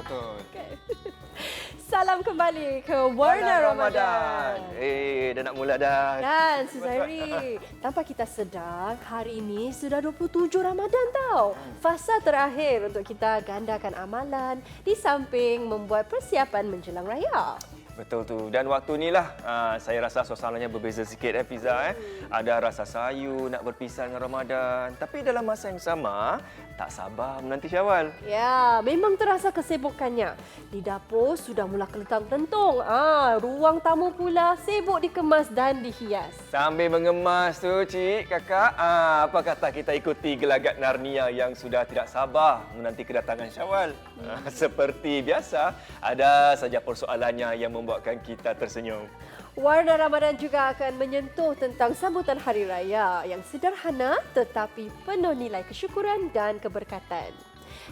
betul. Okay. Salam kembali ke Warna Ramadan. Dah nak mula dah. Dan Suzairi, tanpa kita sedar, hari ini sudah 27 Ramadan tau. Fasa terakhir untuk kita gandakan amalan di samping membuat persiapan menjelang raya. Betul tu. Dan waktu inilah saya rasa suasananya berbeza sikit Fiza. Ada rasa sayu nak berpisah dengan Ramadan. Tapi dalam masa yang sama, tak sabar menanti Syawal. Ya, memang terasa kesibukannya. Di dapur sudah mula kelentang-kelentung. Ruang tamu pula sibuk dikemas dan dihias. Sambil mengemas tu, Cik, Kakak, apa kata kita ikuti gelagat Narnia yang sudah tidak sabar menanti kedatangan Syawal. Seperti biasa, ada saja persoalannya yang membuatkan kita tersenyum. Warna Ramadan juga akan menyentuh tentang sambutan Hari Raya yang sederhana tetapi penuh nilai kesyukuran dan keberkatan.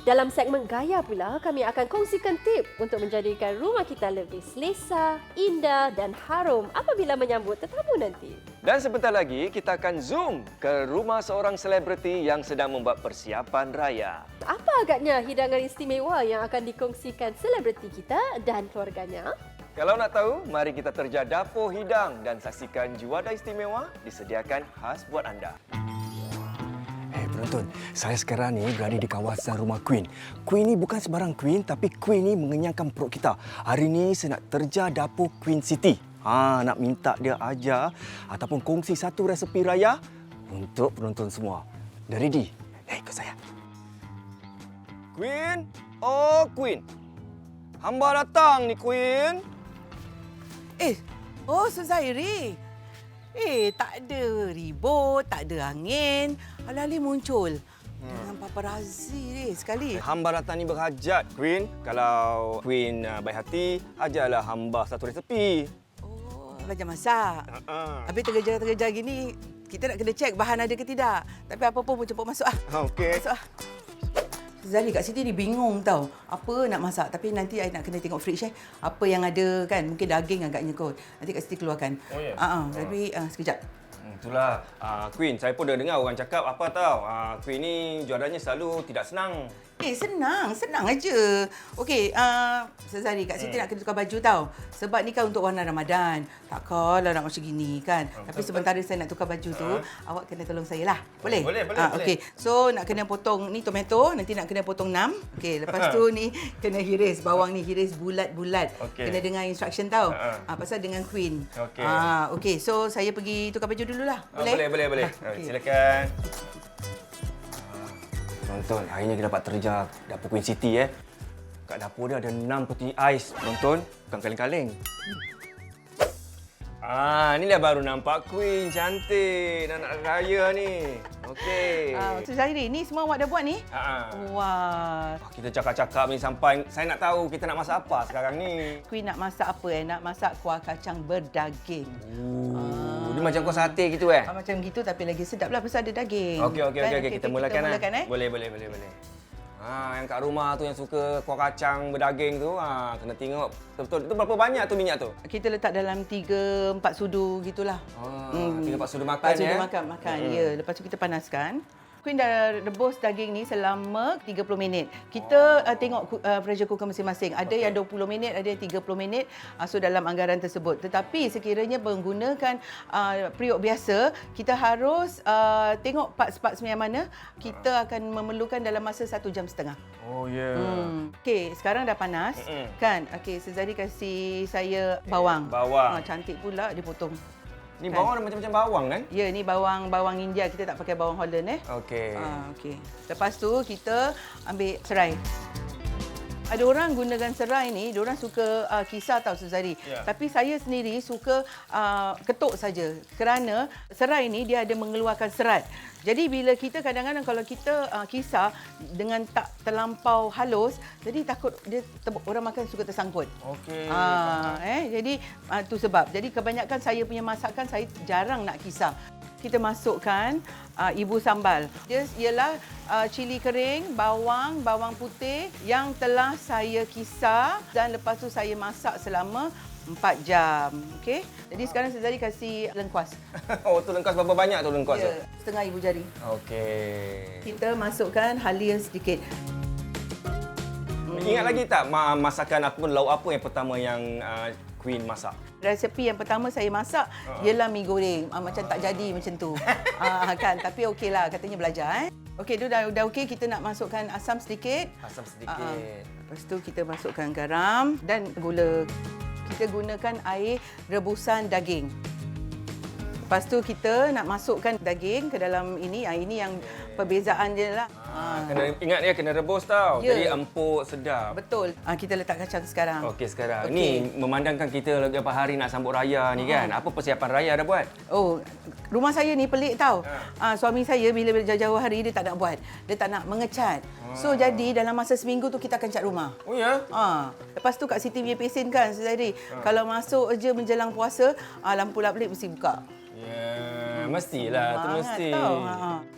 Dalam segmen Gaya pula, kami akan kongsikan tip untuk menjadikan rumah kita lebih selesa, indah dan harum apabila menyambut tetamu nanti. Dan sebentar lagi, kita akan zoom ke rumah seorang selebriti yang sedang membuat persiapan raya. Apa agaknya hidangan istimewa yang akan dikongsikan selebriti kita dan keluarganya? Kalau nak tahu, mari kita terja dapur hidang dan saksikan juara istimewa disediakan khas buat anda. Penonton, saya sekarang ni berada di kawasan rumah Queen. Queen ni bukan sebarang Queen, tapi Queen ni mengenyangkan perut kita. Hari ni saya nak terja dapur Queen City. Nak minta dia ajar ataupun kongsi satu resepi raya untuk penonton semua. Dah ready? Ikut saya. Queen, oh Queen. Hamba datang ni Queen. Suzairi. Tak ada ribut, tak ada angin. Alih-alih muncul. Dengan paparazzi sekali. Hamba datang ni berhajat, Queen. Kalau Queen baik hati, ajarlah hamba satu resepi. Belajar masak. Habis tergejar-tergejar gini, kita nak kena cek bahan ada ke tidak. Tapi apa-apa pun cepat masuk . Okey. Masuk . Zali kat sini ni bingung tau. Apa nak masak. Tapi nanti I nak kena tengok fridge apa yang ada kan. Mungkin daging agaknya kot. Nanti kat sini keluarkan. Oh, ya? Tapi sekejap. Itulah. Queen, saya pun dah dengar orang cakap apa tahu. Queen ni juaranya selalu tidak senang. Senang aja. Okey, Zali kat sini nak kena tukar baju tau. Sebab ni kan untuk warna Ramadan. Takkanlah nak macam gini kan. Tapi sementara saya nak tukar baju tu, awak kena tolong saya lah. Boleh? Boleh. Okey. So nak kena potong ni tomato, nanti nak kena potong 6. Okey, lepas tu ni kena hiris bawang ni, hiris bulat-bulat. Kena dengar instruction tau. Pasal dengan Queen. Okey. Okey, so saya pergi tukar baju dululah. Boleh? Boleh. Okey. Silakan. Penonton, hari ni kita dapat terja dapur Queen City. Kat dapur dia ada 6 peti ais. Penonton, bukan kaleng-kaleng. Ni dah baru nampak Queen. Cantik. Nak raya ni. Okey. Zahiri, ni semua awak dah buat ni? Wah. Kita cakap-cakap ni sampai saya nak tahu kita nak masak apa sekarang ni. Queen nak masak apa? Nak masak kuah kacang berdaging. Dia macam kuah sate gitu Macam gitu tapi lagi sedap lah pasal ada daging. Okey. Kita mulakan eh? Boleh. Yang kat rumah tu yang suka kuah kacang berdaging tu, kena tengok betul-betul. Itu berapa banyak tu minyak tu? Kita letak dalam 3-4 sudu gitulah. 3-4 sudu makan makan. Ya. Lepas tu kita panaskan. Queen dah rebus daging ni selama 30 minit. Kita tengok pressure cooker masing-masing. Ada yang 20 minit, ada yang 30 minit. So dalam anggaran tersebut. Tetapi sekiranya menggunakan periuk biasa, kita harus tengok parts-parts yang mana kita akan memerlukan dalam masa 1.5 jam. Oh ya. Okey, sekarang dah panas kan? Okey, Zari kasih saya bawang. Cantik pula dipotong. Ni bawang ada macam-macam bawang kan? Ya, ni bawang India. Kita tak pakai bawang Holland Okey. Okey. Lepas tu kita ambil serai. Ada orang gunakan serai ni, diorang suka kisar tau Suzari. Yeah. Tapi saya sendiri suka ketuk saja. Kerana serai ni dia ada mengeluarkan serat. Jadi bila kita kadang-kadang kalau kita kisar dengan tak terlampau halus, jadi takut dia orang makan suka tersangkut. Okey. Jadi tu sebab. Jadi kebanyakan saya punya masakan saya jarang nak kisar. Kita masukkan ibu sambal. Dia ialah cili kering, bawang putih yang telah saya kisar dan lepas tu saya masak selama 4 jam. Okey. Jadi sekarang saya jadi kasih lengkuas. Oh, tu lengkuas berapa banyak tu lengkuas tu? Setengah ibu jari. Okey. Kita masukkan halia sedikit. Ingat lagi tak masakan apa, lauk apa yang pertama yang Queen masak? Resepi yang pertama saya masak ialah mi goreng. Macam tak jadi macam tu. Kan, tapi okeylah katanya belajar Okey, tu dah okey, kita nak masukkan asam sedikit. Asam sedikit. Lepas tu kita masukkan garam dan gula. Kita gunakan air rebusan daging. Lepas tu kita nak masukkan daging ke dalam ini. Ini yang perbezaan dia lah. Kena ingat dia kena rebus tau. Ya. Jadi empuk, sedap. Betul. Kita letak kacang sekarang. Okey, sekarang. Okey. Ni memandangkan kita lagi beberapa hari nak sambut raya ni kan. Apa persiapan raya dah buat? Oh, rumah saya ni pelik tau. Suami saya bila jauh-jauh hari dia tak nak buat. Dia tak nak mengecat. So jadi dalam masa seminggu tu kita akan cat rumah. Oh ya? Lepas tu kat Siti punya pesen kan Suzari. Kalau masuk je menjelang puasa, lampu lap-lip mesti buka. Ya, mestilah, tu mesti. Tau.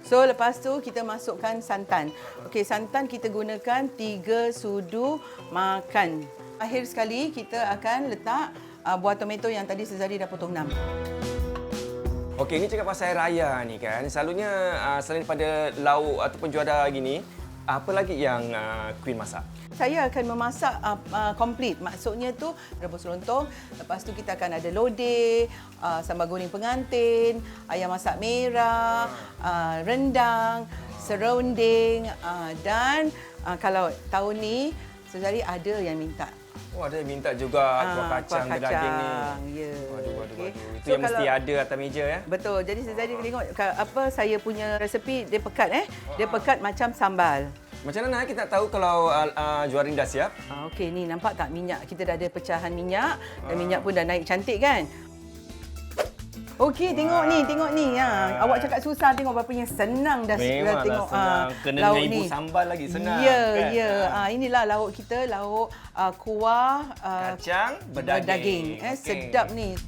So lepas tu kita masukkan santan. Okey, santan kita gunakan 3 sudu makan. Akhir sekali kita akan letak buah tomato yang tadi Suzari dah potong 6. Okey, ni cakap pasal raya ni kan. Selalunya selain pada lauk ataupun juada gini, apa lagi yang Queen masak? Saya akan memasak komplit. Maksudnya tu rebus lontong, lepas tu kita akan ada lodeh, sambal goreng pengantin, ayam masak merah, rendang, serunding dan kalau tahun ni Suzari ada yang minta. Oh, ada yang minta juga kuah kacang daging ni. Ya. Waduh. Okey. Itu So, yang mesti ada atas meja ya. Betul. Jadi Suzari tengok apa saya punya resepi dia pekat Dia pekat macam sambal. Macam mana kita nak tahu kalau juara ni dah siap? Okey, ni nampak tak minyak? Kita dah ada pecahan minyak dan minyak pun dah naik cantik kan? Okey, tengok ni. Awak cakap susah, tengok berapa yang senang dah Memanglah tengok senang. Kena lauk dengan ibu ni. sambal lagi senang. Ya, kan? ya. Inilah lauk kita, lauk kuah Kacang berdaging. berdaging. Okey. Sedap ni.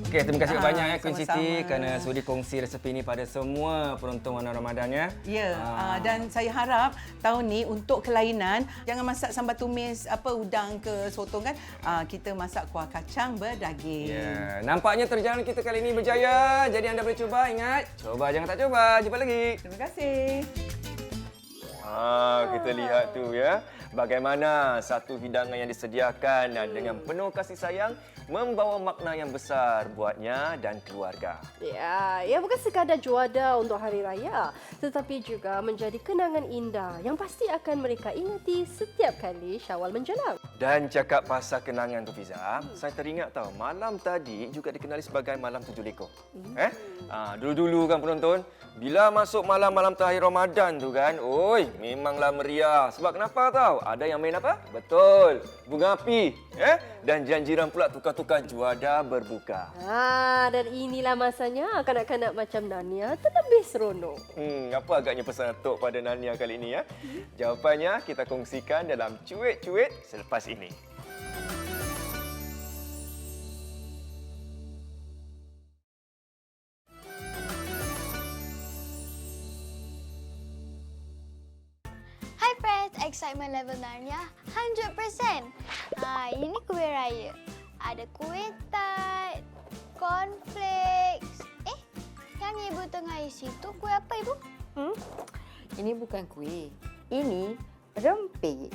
Okey, terima kasih banyak Queen sama-sama. Siti kerana sudi kongsi resepi ini pada semua penonton Warna Ramadan ya. Ya, dan saya harap tahun ni untuk kelainan jangan masak sambal tumis udang ke sotong kan. Kita masak kuah kacang berdaging. Ya, nampaknya perjalanan kita kali ini berjaya. Jadi anda boleh cuba, ingat, coba jangan tak coba. Jumpa lagi. Terima kasih. Kita lihat tu ya. Bagaimana satu hidangan yang disediakan dengan penuh kasih sayang membawa makna yang besar buatnya dan keluarga. Ya, ia bukan sekadar juada untuk hari raya, tetapi juga menjadi kenangan indah yang pasti akan mereka ingati setiap kali Syawal menjelang. Dan cakap pasal kenangan tu Fiza, saya teringat tahu malam tadi juga dikenali sebagai malam 7 lekor. Dulu-dulu kan penonton, bila masuk malam-malam terakhir Ramadan tu kan, oi, memanglah meriah. Sebab kenapa tahu? Ada yang main apa? Betul, bunga api. Dan janjiran pula tukar-tukar juada berbuka. Dan inilah masanya kanak-kanak macam Nania terlebih seronok. Apa agaknya pesan Tok pada Nania kali ini ya? Jawapannya kita kongsikan dalam cuit-cuit selepas ini. Hi friends, excitement level Narnia 100%. Ini kuih raya. Ada kuih tart, cornflakes. Yang ibu tengah isi tu kuih apa ibu? Ini bukan kuih. Ini rempeyek.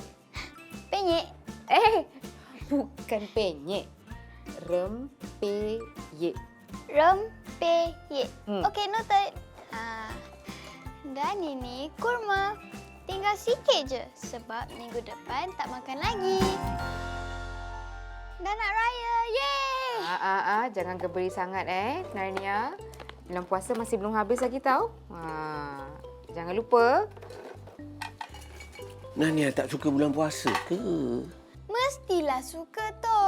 Penyek. Bukan penyek. Rempeyek. Rempeyek. Okey, noted. Dan ini kurma. Tinggal sikit je sebab minggu depan tak makan lagi. Dah nak raya. Yeay! Jangan geberi sangat Narnia. Bulan puasa masih belum habis lagi tau. Jangan lupa. Nania tak suka bulan puasa ke? Mestilah suka tu.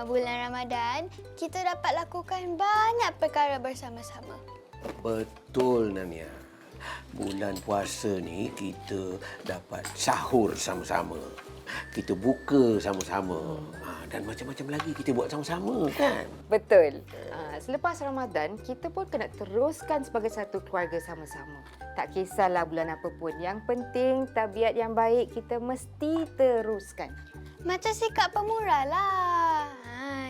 Bulan Ramadan, kita dapat lakukan banyak perkara bersama-sama. Betul, Nania. Bulan puasa ni kita dapat sahur sama-sama. Kita buka sama-sama. Dan macam-macam lagi kita buat sama-sama kan? Betul. Selepas Ramadan, kita pun kena teruskan sebagai satu keluarga sama-sama. Tak kisahlah bulan apa pun. Yang penting tabiat yang baik kita mesti teruskan. Macam sikap pemurah lah.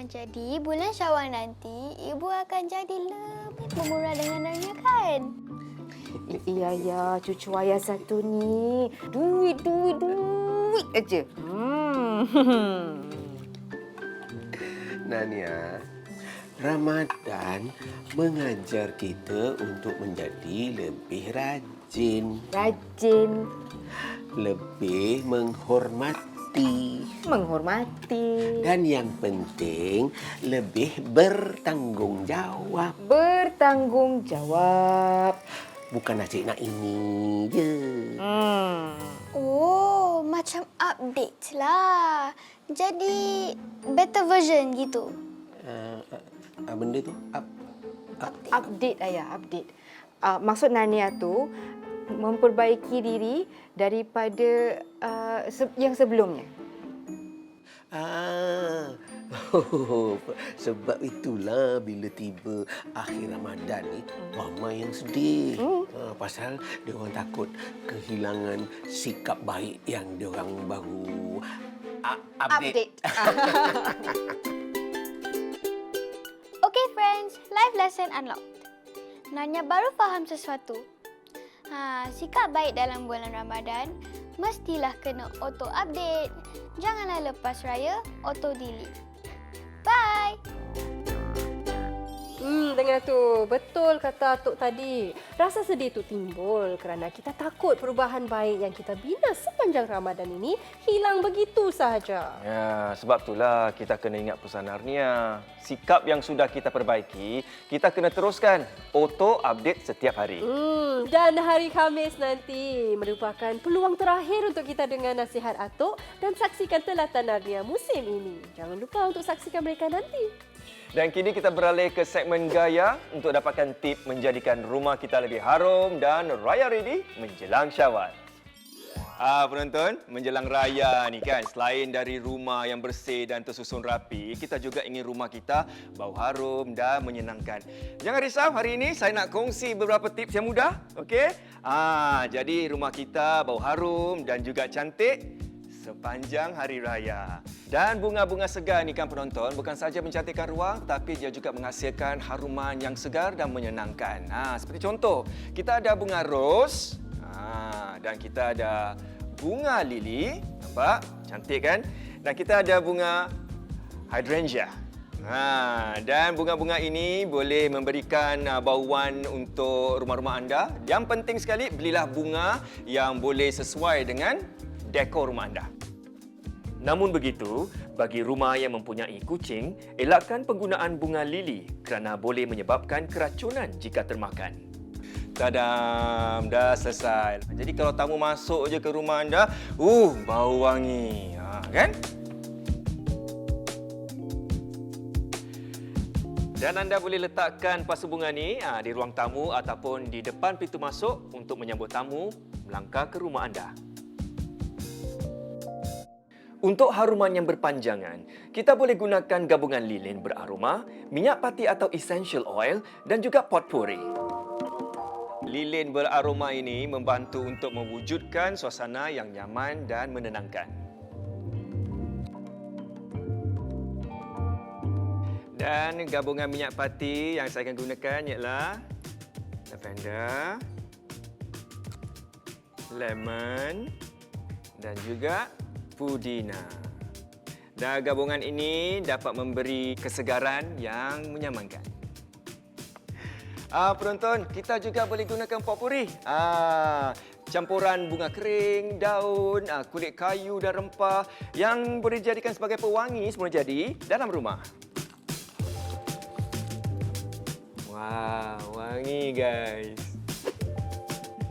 Jadi bulan Syawal nanti, ibu akan jadi lebih pemurah dengan Nania kan? Iya, cucu ayah satu ni. Duit aja. Nania, Ramadan mengajar kita untuk menjadi lebih rajin, Rajin, lebih menghormati, dan yang penting lebih bertanggungjawab. bertanggungjawab. Bukan asyik nak ini je. Oh, macam update lah. Jadi, better version gitu. Benda tu? Update ayah, update. Maksud Nania tu memperbaiki diri daripada yang sebelumnya. Sebab itulah bila tiba akhir Ramadan ni ramai yang sedih. Pasal dia orang takut kehilangan sikap baik yang dia orang baru update. Okay friends, life lesson unlocked. Nanya baru faham sesuatu. Sikap baik dalam bulan Ramadan mestilah kena auto update. Janganlah lepas raya auto delete. Bye. Dengar tu. Betul kata Atuk tadi. Rasa sedih tu timbul kerana kita takut perubahan baik yang kita bina sepanjang Ramadan ini hilang begitu sahaja. Ya, sebab itulah kita kena ingat pesan Narnia. Sikap yang sudah kita perbaiki, kita kena teruskan auto update setiap hari. Dan hari Khamis nanti merupakan peluang terakhir untuk kita dengar nasihat Atuk dan saksikan telatan Narnia musim ini. Jangan lupa untuk saksikan mereka nanti. Dan kini kita beralih ke segmen Gaya untuk dapatkan tip menjadikan rumah kita lebih harum dan raya ready menjelang Syawal. Penonton, menjelang raya ni kan, selain dari rumah yang bersih dan tersusun rapi, kita juga ingin rumah kita bau harum dan menyenangkan. Jangan risau, hari ini saya nak kongsi beberapa tips yang mudah, okey? Jadi rumah kita bau harum dan juga cantik sepanjang hari raya. Dan bunga-bunga segar ni kan penonton, bukan saja mencantikkan ruang tapi dia juga menghasilkan haruman yang segar dan menyenangkan. Seperti contoh, kita ada bunga ros, dan kita ada bunga lili, nampak? Cantik kan? Dan kita ada bunga hydrangea. Dan bunga-bunga ini boleh memberikan bauan untuk rumah-rumah anda. Yang penting sekali, belilah bunga yang boleh sesuai dengan dekor rumah anda. Namun begitu, bagi rumah yang mempunyai kucing, elakkan penggunaan bunga lili kerana boleh menyebabkan keracunan jika termakan. Tadam, dah selesai. Jadi kalau tamu masuk je ke rumah anda, bau wangi, kan? Dan anda boleh letakkan pasu bunga ni di ruang tamu ataupun di depan pintu masuk untuk menyambut tamu melangkah ke rumah anda. Untuk haruman yang berpanjangan, kita boleh gunakan gabungan lilin beraroma, minyak pati atau essential oil dan juga potpourri. Lilin beraroma ini membantu untuk mewujudkan suasana yang nyaman dan menenangkan. Dan gabungan minyak pati yang saya akan gunakan ialah lavender, lemon dan juga pudina. Dan gabungan ini dapat memberi kesegaran yang menyamankan. Penonton, kita juga boleh gunakan potpourri. Campuran bunga kering, daun, kulit kayu dan rempah yang boleh dijadikan sebagai pewangi semula jadi dalam rumah. Wah, wangi guys.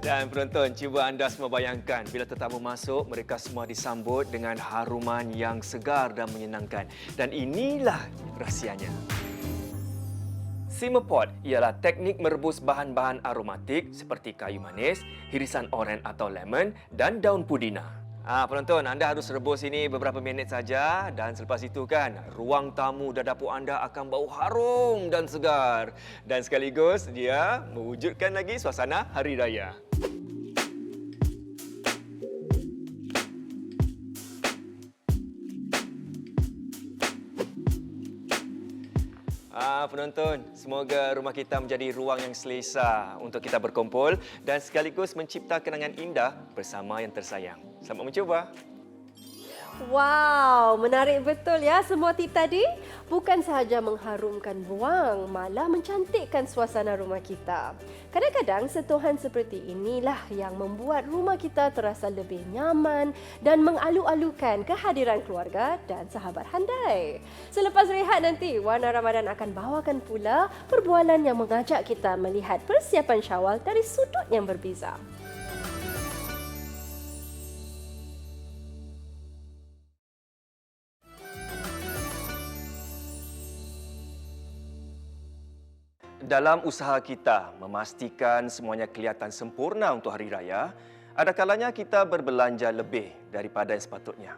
Dan penonton, cuba anda semua bayangkan bila tetamu masuk, mereka semua disambut dengan haruman yang segar dan menyenangkan. Dan inilah rahsianya. Simmer pot ialah teknik merebus bahan-bahan aromatik seperti kayu manis, hirisan oren atau lemon dan daun pudina. Penonton, anda harus rebus ini beberapa minit saja dan selepas itu kan, ruang tamu dan dapur anda akan bau harum dan segar. Dan sekaligus dia mewujudkan lagi suasana hari raya. Penonton, semoga rumah kita menjadi ruang yang selesa untuk kita berkumpul dan sekaligus mencipta kenangan indah bersama yang tersayang. Selamat mencuba. Wow, menarik betul ya semua tip tadi. Bukan sahaja mengharumkan ruang, malah mencantikkan suasana rumah kita. Kadang-kadang sentuhan seperti inilah yang membuat rumah kita terasa lebih nyaman dan mengalu-alukan kehadiran keluarga dan sahabat handai. Selepas rehat nanti, Warna Ramadan akan bawakan pula perbualan yang mengajak kita melihat persiapan Syawal dari sudut yang berbeza. Dalam usaha kita memastikan semuanya kelihatan sempurna untuk hari raya, ada kalanya kita berbelanja lebih daripada yang sepatutnya.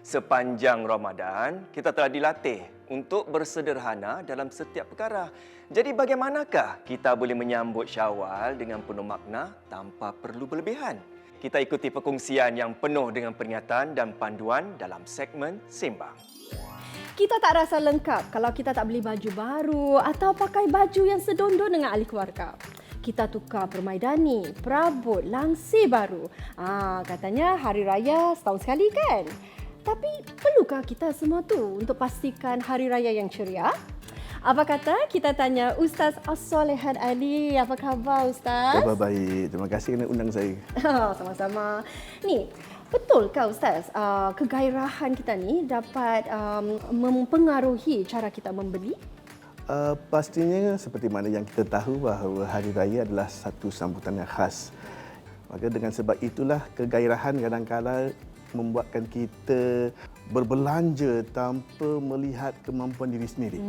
Sepanjang Ramadan, kita telah dilatih untuk bersederhana dalam setiap perkara. Jadi bagaimanakah kita boleh menyambut Syawal dengan penuh makna tanpa perlu berlebihan? Kita ikuti perkongsian yang penuh dengan peringatan dan panduan dalam segmen Sembang. Kita tak rasa lengkap kalau kita tak beli baju baru atau pakai baju yang sedondon dengan ahli keluarga. Kita tukar permaidani, perabot, langsir baru. Katanya hari raya setahun sekali kan? Tapi perlukah kita semua tu untuk pastikan hari raya yang ceria? Apa kata kita tanya Ustaz As-Solehan Ali. Apa khabar Ustaz? Khabar baik. Terima kasih kerana undang saya. Sama-sama. Ni, betulkah Ustaz, kegairahan kita ni dapat mempengaruhi cara kita membeli? Pastinya seperti mana yang kita tahu bahawa Hari Raya adalah satu sambutan yang khas. Maka dengan sebab itulah kegairahan kadang-kadang membuatkan kita berbelanja tanpa melihat kemampuan diri sendiri.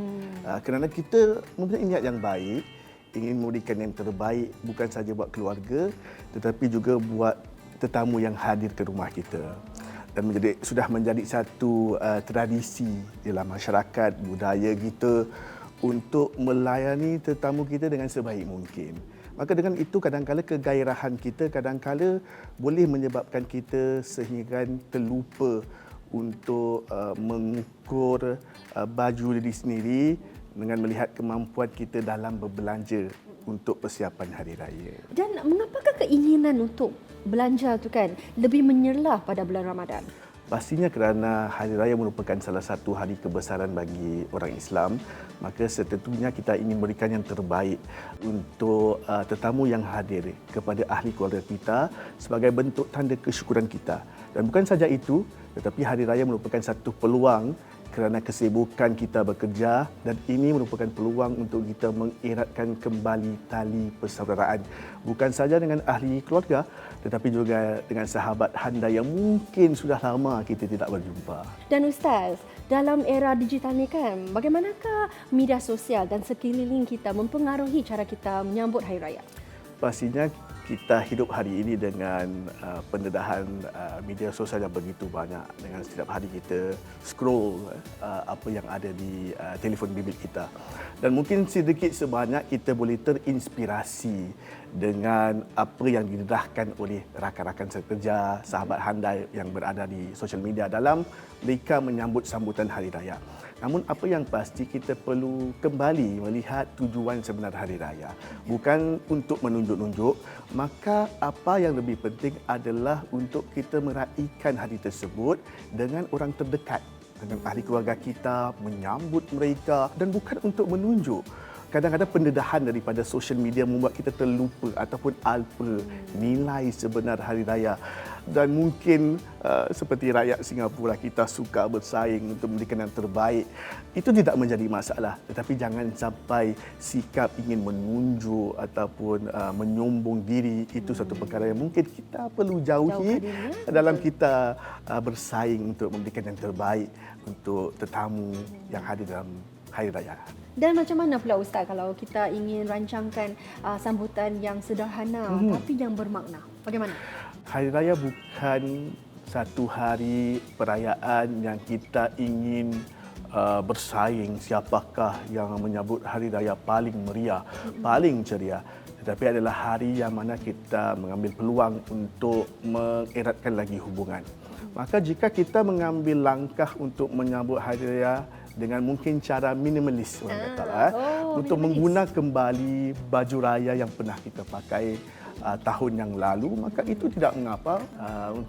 Kerana kita mempunyai niat yang baik, ingin memberikan yang terbaik bukan sahaja buat keluarga tetapi juga buat tetamu yang hadir ke rumah kita. Dan sudah menjadi satu tradisi dalam masyarakat, budaya kita untuk melayani tetamu kita dengan sebaik mungkin. Maka dengan itu kadang-kala kegairahan kita kadang-kala boleh menyebabkan kita sehingga terlupa untuk mengukur baju diri sendiri dengan melihat kemampuan kita dalam berbelanja untuk persiapan hari raya. Dan mengapakah keinginan untuk belanja tu kan lebih menyerlah pada bulan Ramadan? Pastinya kerana Hari Raya merupakan salah satu hari kebesaran bagi orang Islam, maka setentunya kita ingin memberikan yang terbaik untuk tetamu yang hadir kepada ahli keluarga kita sebagai bentuk tanda kesyukuran kita. Dan bukan saja itu, tetapi Hari Raya merupakan satu peluang kerana kesibukan kita bekerja dan ini merupakan peluang untuk kita mengeratkan kembali tali persaudaraan. Bukan saja dengan ahli keluarga tetapi juga dengan sahabat handai yang mungkin sudah lama kita tidak berjumpa. Dan Ustaz, dalam era digital ni kan, bagaimanakah media sosial dan sekeliling kita mempengaruhi cara kita menyambut Hari Raya? Pastinya kita hidup hari ini dengan pendedahan media sosial yang begitu banyak. Dengan setiap hari kita scroll apa yang ada di telefon bimbit kita. Dan mungkin sedikit sebanyak kita boleh terinspirasi dengan apa yang didedahkan oleh rakan-rakan sekerja, sahabat handai yang berada di sosial media dalam mereka menyambut sambutan Hari Raya. Namun apa yang pasti kita perlu kembali melihat tujuan sebenar Hari Raya. Bukan untuk menunjuk-nunjuk, maka apa yang lebih penting adalah untuk kita meraihkan hari tersebut dengan orang terdekat, dengan ahli keluarga kita, menyambut mereka dan bukan untuk menunjuk. Kadang-kadang pendedahan daripada sosial media membuat kita terlupa ataupun alpa nilai sebenar Hari Raya. Dan mungkin seperti rakyat Singapura, kita suka bersaing untuk memberikan yang terbaik. Itu tidak menjadi masalah. Tetapi jangan sampai sikap ingin menunjuk ataupun menyombong diri. Itu satu perkara yang mungkin kita perlu jauhi dalam kita bersaing untuk memberikan yang terbaik untuk tetamu yang hadir dalam Hari Raya. Dan macam mana pula Ustaz kalau kita ingin rancangkan sambutan yang sederhana tapi yang bermakna? Bagaimana? Hari Raya bukan satu hari perayaan yang kita ingin bersaing siapakah yang menyambut Hari Raya paling meriah, paling ceria. Tetapi adalah hari yang mana kita mengambil peluang untuk mengeratkan lagi hubungan. Maka jika kita mengambil langkah untuk menyambut Hari Raya dengan mungkin cara minimalis orang kata untuk minimalis. mengguna kembali baju raya yang pernah kita pakai tahun yang lalu, maka itu tidak mengapa.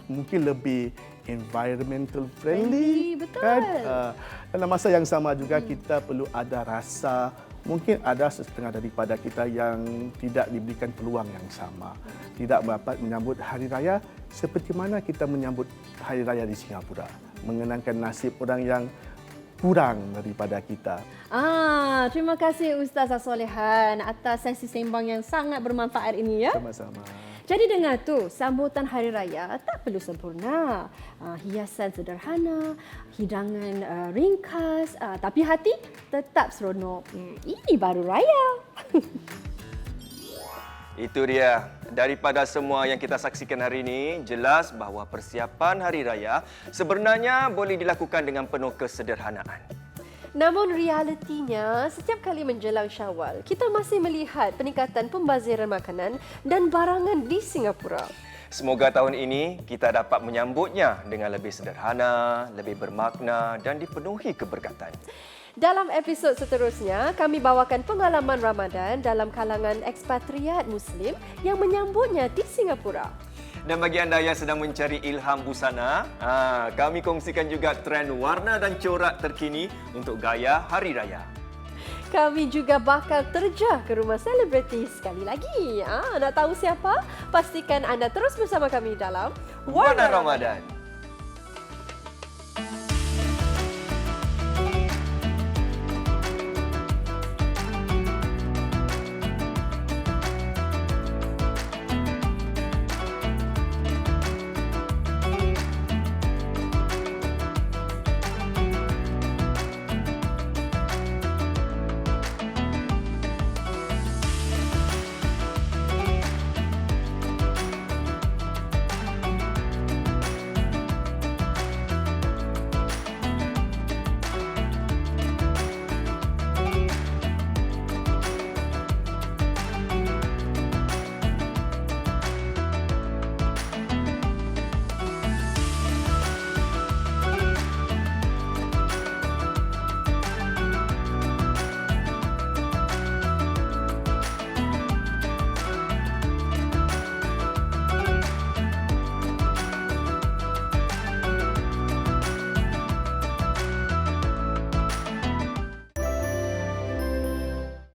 Mungkin lebih environmental friendly, Betul. kan? Dalam masa yang sama juga kita perlu ada rasa, mungkin ada setengah daripada kita yang tidak diberikan peluang yang sama, tidak dapat menyambut hari raya seperti mana kita menyambut hari raya di Singapura, mengenangkan nasib orang yang kurang daripada kita. Terima kasih Ustazah Solehan atas sesi sembang yang sangat bermanfaat ini ya. Sama-sama. Jadi dengar tu, sambutan hari raya tak perlu sempurna. Hiasan sederhana, hidangan ringkas, tapi hati tetap seronok. Ini baru raya. Itu dia. Daripada semua yang kita saksikan hari ini, jelas bahawa persiapan hari raya sebenarnya boleh dilakukan dengan penuh kesederhanaan. Namun realitinya, setiap kali menjelang Syawal, kita masih melihat peningkatan pembaziran makanan dan barangan di Singapura. Semoga tahun ini kita dapat menyambutnya dengan lebih sederhana, lebih bermakna dan dipenuhi keberkatan. Dalam episod seterusnya, kami bawakan pengalaman Ramadan dalam kalangan ekspatriat Muslim yang menyambutnya di Singapura. Dan bagi anda yang sedang mencari ilham busana, kami kongsikan juga trend warna dan corak terkini untuk gaya hari raya. Kami juga bakal terjah ke rumah selebriti sekali lagi. Nak tahu siapa? Pastikan anda terus bersama kami dalam Warna Ramadan.